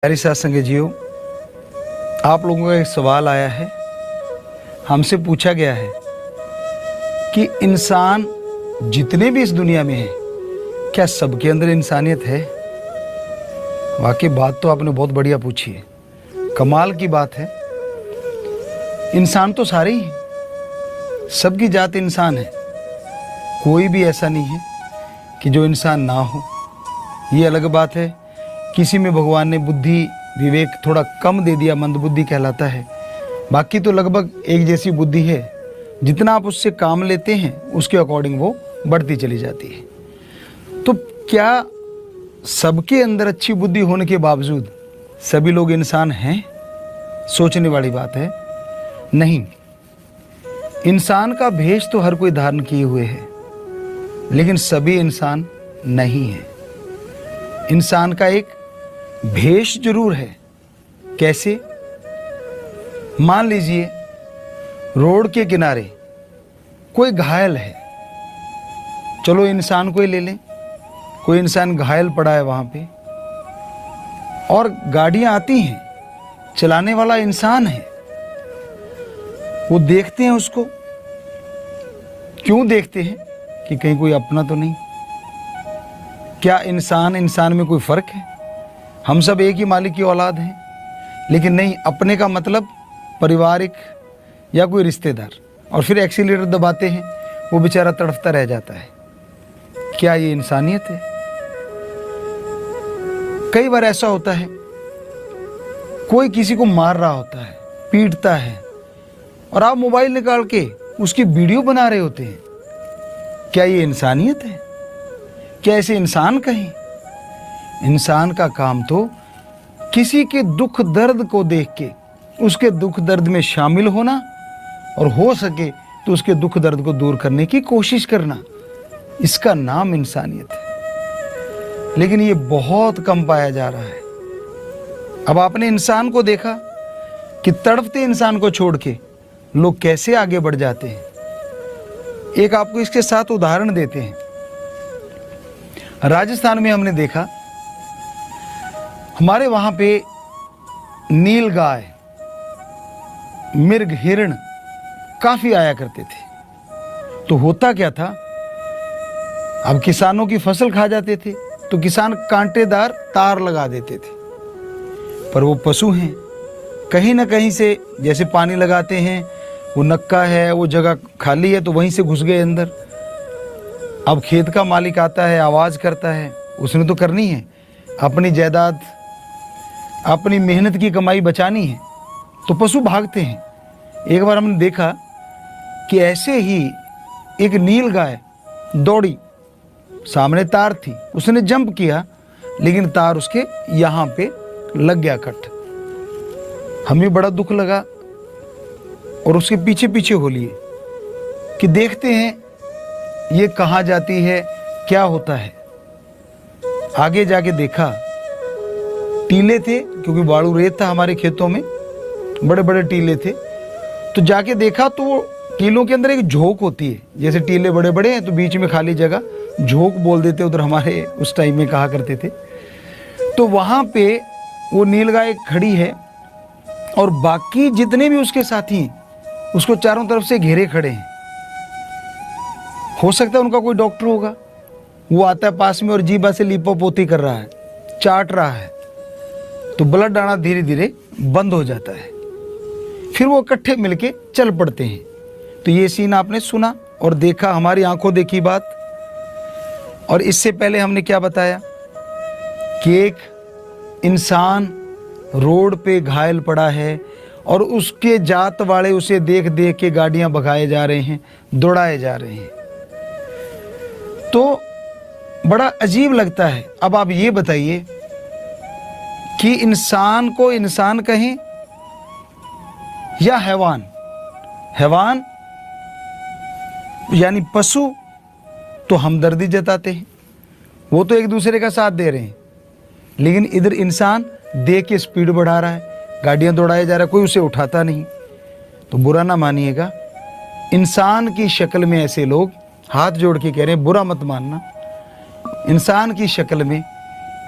प्यारे सत्संग जियो, आप लोगों का एक सवाल आया है। हमसे पूछा गया है कि इंसान जितने भी इस दुनिया में हैं, क्या सबके अंदर इंसानियत है? वाकई बात तो आपने बहुत बढ़िया पूछी है, कमाल की बात है। इंसान तो सारे ही हैं, सबकी जात इंसान है, कोई भी ऐसा नहीं है कि जो इंसान ना हो। ये अलग बात है, किसी में भगवान ने बुद्धि विवेक थोड़ा कम दे दिया, मंदबुद्धि कहलाता है। बाकी तो लगभग एक जैसी बुद्धि है, जितना आप उससे काम लेते हैं उसके अकॉर्डिंग वो बढ़ती चली जाती है। तो क्या सबके अंदर अच्छी बुद्धि होने के बावजूद सभी लोग इंसान हैं? सोचने वाली बात है। नहीं, इंसान का भेष तो हर कोई धारण किए हुए है, लेकिन सभी इंसान नहीं है। इंसान का एक भेष जरूर है। कैसे? मान लीजिए रोड के किनारे कोई घायल है, चलो इंसान को ही ले लें। कोई इंसान घायल पड़ा है वहां पे, और गाड़ियां आती हैं, चलाने वाला इंसान है। वो देखते हैं उसको। क्यों देखते हैं? कि कहीं कोई अपना तो नहीं। क्या इंसान में कोई फर्क है? हम सब एक ही मालिक की औलाद हैं, लेकिन नहीं, अपने का मतलब पारिवारिक या कोई रिश्तेदार। और फिर एक्सीलेटर दबाते हैं, वो बेचारा तड़फता रह जाता है। क्या ये इंसानियत है? कई बार ऐसा होता है, कोई किसी को मार रहा होता है, पीटता है, और आप मोबाइल निकाल के उसकी वीडियो बना रहे होते हैं। क्या ये इंसानियत है? क्या ऐसे इंसान कहें? इंसान का काम तो किसी के दुख दर्द को देख के उसके दुख दर्द में शामिल होना, और हो सके तो उसके दुख दर्द को दूर करने की कोशिश करना। इसका नाम इंसानियत है। लेकिन ये बहुत कम पाया जा रहा है। अब आपने इंसान को देखा कि तड़पते इंसान को छोड़ के लोग कैसे आगे बढ़ जाते हैं। एक आपको इसके साथ उदाहरण देते हैं। राजस्थान में हमने देखा, हमारे वहां पे नील गाय, मृग, हिरण काफी आया करते थे। तो होता क्या था, अब किसानों की फसल खा जाते थे तो किसान कांटेदार तार लगा देते थे। पर वो पशु हैं, कहीं ना कहीं से जैसे पानी लगाते हैं, वो नक्का है, वो जगह खाली है तो वहीं से घुस गए अंदर। अब खेत का मालिक आता है, आवाज करता है, उसने तो करनी है, अपनी जायदाद, अपनी मेहनत की कमाई बचानी है, तो पशु भागते हैं। एक बार हमने देखा कि ऐसे ही एक नील गाय दौड़ी, सामने तार थी, उसने जंप किया, लेकिन तार उसके यहाँ पे लग गया कट। हमें बड़ा दुख लगा और उसके पीछे पीछे हो लिए कि देखते हैं ये कहाँ जाती है, क्या होता है। आगे जाके देखा, टीले थे, क्योंकि बालू रेत था हमारे खेतों में, बड़े बड़े टीले थे। तो जाके देखा तो वो टीलों के अंदर एक झोंक होती है। जैसे टीले बड़े बड़े हैं तो बीच में खाली जगह झोंक बोल देते, उधर हमारे उस टाइम में कहा करते थे। तो वहां पे वो नीलगाय खड़ी है, और बाकी जितने भी उसके साथी हैं उसको चारों तरफ से घेरे खड़े हैं। हो सकता है उनका कोई डॉक्टर होगा, वो आता है पास में और जीभा से लीपापोती कर रहा है, चाट रहा है, तो ब्लड आना धीरे धीरे बंद हो जाता है। फिर वो इकट्ठे मिलके चल पड़ते हैं। तो ये सीन आपने सुना और देखा, हमारी आंखों देखी बात। और इससे पहले हमने क्या बताया कि एक इंसान रोड पे घायल पड़ा है, और उसके जात वाले उसे देख देख के गाड़ियां भगाए जा रहे हैं, दौड़ाए जा रहे हैं। तो बड़ा अजीब लगता है। अब आप ये बताइए कि इंसान को इंसान कहें या हैवान? हैवान यानी पशु तो हमदर्दी जताते हैं, वो तो एक दूसरे का साथ दे रहे हैं। लेकिन इधर इंसान देख के स्पीड बढ़ा रहा है, गाड़ियां दौड़ाया जा रहा है, कोई उसे उठाता नहीं। तो बुरा ना मानिएगा, इंसान की शक्ल में ऐसे लोग हाथ जोड़ के कह रहे हैं, बुरा मत मानना। इंसान की शक्ल में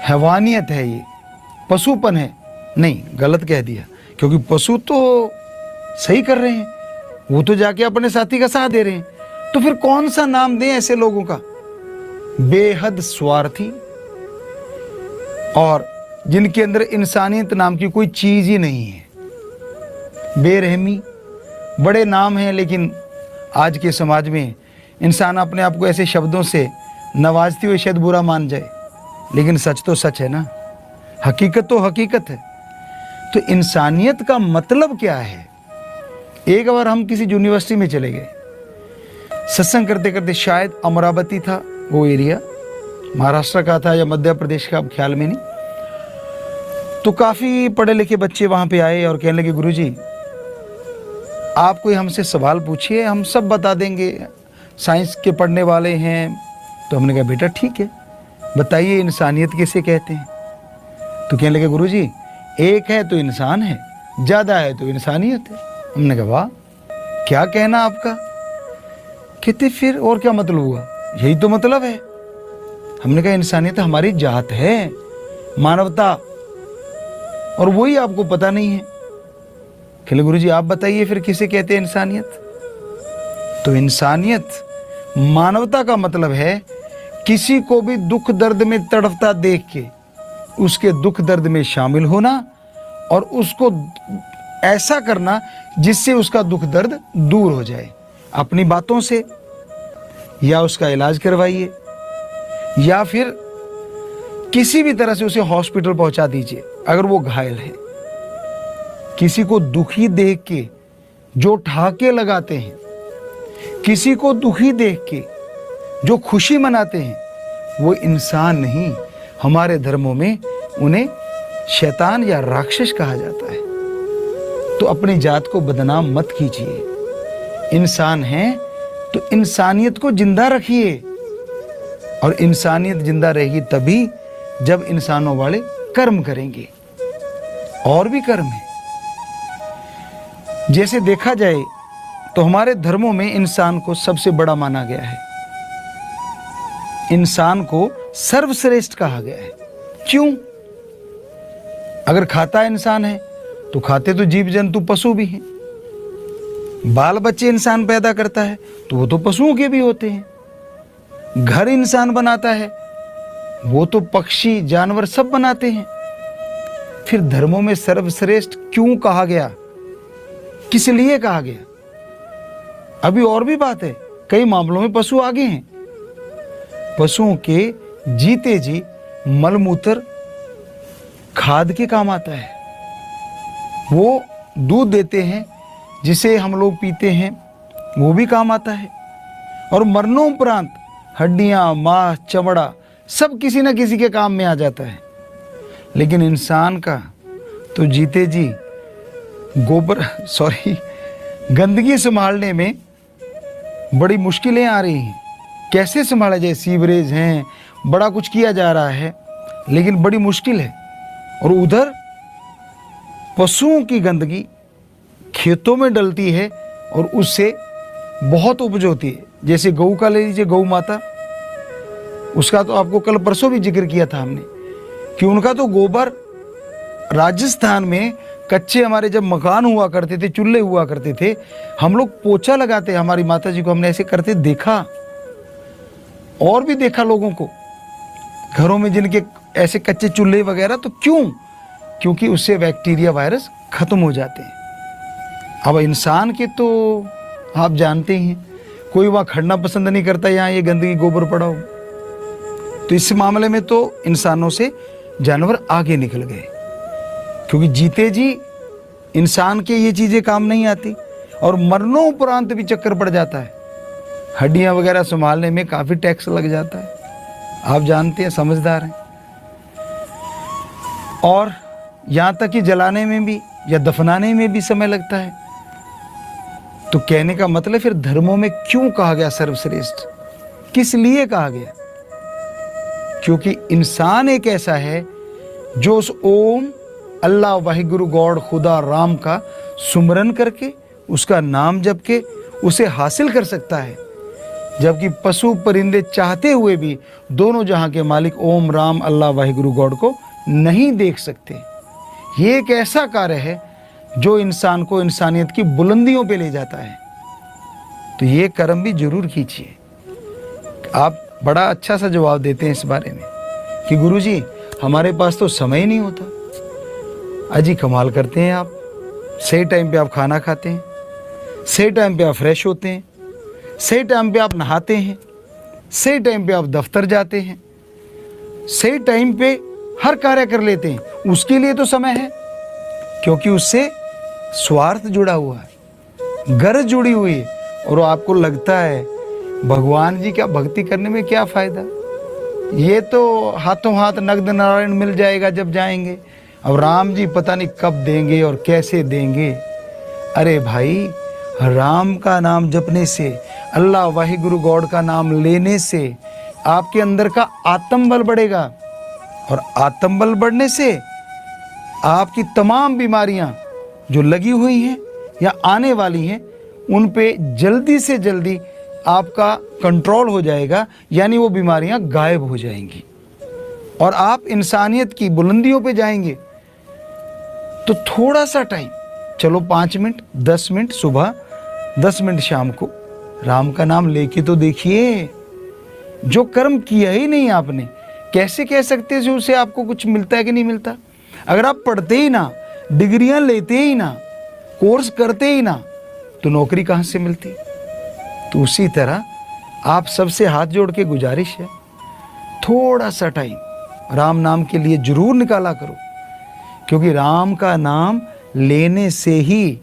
हैवानियत है ये, पशुपन है। नहीं, गलत कह दिया, क्योंकि पशु तो सही कर रहे हैं, वो तो जाके अपने साथी का साथ दे रहे हैं। तो फिर कौन सा नाम दें ऐसे लोगों का? बेहद स्वार्थी और जिनके अंदर इंसानियत नाम की कोई चीज ही नहीं है। बेरहमी, बड़े नाम हैं, लेकिन आज के समाज में इंसान अपने आप को ऐसे शब्दों से नवाजते हुए शायद बुरा मान जाए, लेकिन सच तो सच है ना, हकीकत तो हकीकत है। तो इंसानियत का मतलब क्या है? एक बार हम किसी यूनिवर्सिटी में चले गए, सत्संग करते करते, शायद अमरावती था वो एरिया, महाराष्ट्र का था या मध्य प्रदेश का, अब ख्याल में नहीं। तो काफ़ी पढ़े लिखे बच्चे वहाँ पे आए और कहने लगे, गुरुजी आप कोई हमसे सवाल पूछिए, हम सब बता देंगे, साइंस के पढ़ने वाले हैं। तो हमने कहा बेटा ठीक है, बताइए इंसानियत किसे कहते हैं? तो कहने लगे, गुरुजी एक है तो इंसान है, ज़्यादा है तो इंसानियत है। हमने कहा वाह, क्या कहना आपका? कहते फिर और क्या मतलब हुआ? यही तो मतलब है। हमने कहा इंसानियत हमारी जात है, मानवता, और वही आपको पता नहीं है। कहले गुरुजी आप बताइए फिर किसे कहते हैं इंसानियत? तो इंसानियत, मानवता का मतलब है किसी को भी दुख दर्द में तड़पता देख के उसके दुख दर्द में शामिल होना और उसको ऐसा करना जिससे उसका दुख दर्द दूर हो जाए। अपनी बातों से, या उसका इलाज करवाइए, या फिर किसी भी तरह से उसे हॉस्पिटल पहुंचा दीजिए अगर वो घायल है। किसी को दुखी देख के जो ठहाके लगाते हैं, किसी को दुखी देख के जो खुशी मनाते हैं, वो इंसान नहीं, हमारे धर्मों में उन्हें शैतान या राक्षस कहा जाता है। तो अपनी जात को बदनाम मत कीजिए। इंसान है तो इंसानियत को जिंदा रखिए, और इंसानियत जिंदा रहेगी तभी जब इंसानों वाले कर्म करेंगे। और भी कर्म है, जैसे देखा जाए तो हमारे धर्मों में इंसान को सबसे बड़ा माना गया है, इंसान को सर्वश्रेष्ठ कहा गया है। क्यों? अगर खाता इंसान है तो खाते तो जीव जंतु पशु भी हैं। बाल बच्चे इंसान पैदा करता है तो वो तो पशुओं के भी होते हैं। घर इंसान बनाता है, वो तो पक्षी जानवर सब बनाते हैं। फिर धर्मों में सर्वश्रेष्ठ क्यों कहा गया? किस लिए कहा गया? अभी और भी बात है, कई मामलों में पशु आगे हैं। पशुओं के जीते जी मलमूत्र खाद के काम आता है। वो दूध देते हैं जिसे हम लोग पीते हैं, वो भी काम आता है। और मरणोपरांत हड्डियां, मांस, चमड़ा सब किसी न किसी के काम में आ जाता है। लेकिन इंसान का तो जीते जी गंदगी संभालने में बड़ी मुश्किलें आ रही हैं। कैसे संभाला जाए? सीवरेज हैं, बड़ा कुछ किया जा रहा है, लेकिन बड़ी मुश्किल है। और उधर पशुओं की गंदगी खेतों में डलती है और उससे बहुत उपज होती है। जैसे गऊ का ले लीजिए, गऊ माता, उसका तो आपको कल परसों भी जिक्र किया था हमने कि उनका तो गोबर राजस्थान में कच्चे हमारे जब मकान हुआ करते थे, चूल्हे हुआ करते थे, हम लोग पोछा लगाते, हमारी माता जी को हमने ऐसे करते देखा, और भी देखा लोगों को घरों में जिनके ऐसे कच्चे चूल्हे वगैरह। तो क्यों? क्योंकि उससे बैक्टीरिया, वायरस खत्म हो जाते हैं। अब इंसान के तो आप जानते ही हैं, कोई वहाँ खड़ना पसंद नहीं करता यहाँ ये गंदगी गोबर पड़ा हो। तो इस मामले में तो इंसानों से जानवर आगे निकल गए, क्योंकि जीते जी इंसान के ये चीज़ें काम नहीं आती और मरणोपरांत भी चक्कर पड़ जाता है। हड्डियां वगैरह संभालने में काफ़ी टैक्स लग जाता है, आप जानते हैं, समझदार हैं। और यहाँ तक कि जलाने में भी या दफनाने में भी समय लगता है। तो कहने का मतलब फिर धर्मों में क्यों कहा गया सर्वश्रेष्ठ? किस लिए कहा गया? क्योंकि इंसान एक ऐसा है जो उस ओम, अल्लाह, वाहिगुरु, गॉड, खुदा, राम का सुमरन करके, उसका नाम जप के उसे हासिल कर सकता है। जबकि पशु परिंदे चाहते हुए भी दोनों जहां के मालिक ओम, राम, अल्लाह, वाहिगुरु, गॉड को नहीं देख सकते। ये एक ऐसा कार्य है जो इंसान को इंसानियत की बुलंदियों पे ले जाता है। तो ये कर्म भी जरूर कीजिए। आप बड़ा अच्छा सा जवाब देते हैं इस बारे में कि गुरुजी हमारे पास तो समय ही नहीं होता। अजी कमाल करते हैं आप। सही टाइम पे आप खाना खाते हैं, सही टाइम पे आप फ्रेश होते हैं, सही टाइम पे आप नहाते हैं, सही टाइम पे आप दफ्तर जाते हैं, सही टाइम पे हर कार्य कर लेते हैं। उसके लिए तो समय है, क्योंकि उससे स्वार्थ जुड़ा हुआ है, गरज जुड़ी हुई है। और आपको लगता है भगवान जी का भक्ति करने में क्या फायदा, ये तो हाथों हाथ नगद नारायण मिल जाएगा जब जाएंगे। अब राम जी पता नहीं कब देंगे और कैसे देंगे। अरे भाई, राम का नाम जपने से, अल्लाह वाहिगुरु गॉड का नाम लेने से आपके अंदर का आत्मबल बढ़ेगा, और आत्मबल बढ़ने से आपकी तमाम बीमारियां जो लगी हुई हैं या आने वाली हैं उन पे जल्दी से जल्दी आपका कंट्रोल हो जाएगा, यानी वो बीमारियां गायब हो जाएंगी और आप इंसानियत की बुलंदियों पे जाएंगे। तो थोड़ा सा टाइम, चलो 5 मिनट, 10 मिनट सुबह, 10 मिनट शाम को राम का नाम लेके तो देखिए। जो कर्म किया ही नहीं आपने, कैसे कह सकते हैं उससे आपको कुछ मिलता है कि नहीं मिलता। अगर आप पढ़ते ही ना, डिग्रियां लेते ही ना, कोर्स करते ही ना, तो नौकरी कहाँ से मिलती। तो उसी तरह आप सबसे हाथ जोड़ के गुजारिश है, थोड़ा सा टाइम राम नाम के लिए जरूर निकाला करो, क्योंकि राम का नाम लेने से ही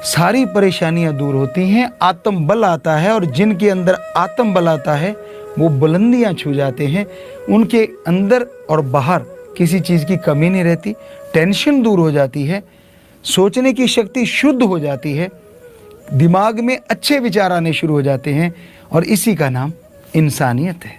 सारी परेशानियां दूर होती हैं, आत्म बल आता है। और जिनके अंदर आत्म बल आता है वो बुलंदियां छू जाते हैं, उनके अंदर और बाहर किसी चीज़ की कमी नहीं रहती, टेंशन दूर हो जाती है, सोचने की शक्ति शुद्ध हो जाती है, दिमाग में अच्छे विचार आने शुरू हो जाते हैं, और इसी का नाम इंसानियत है।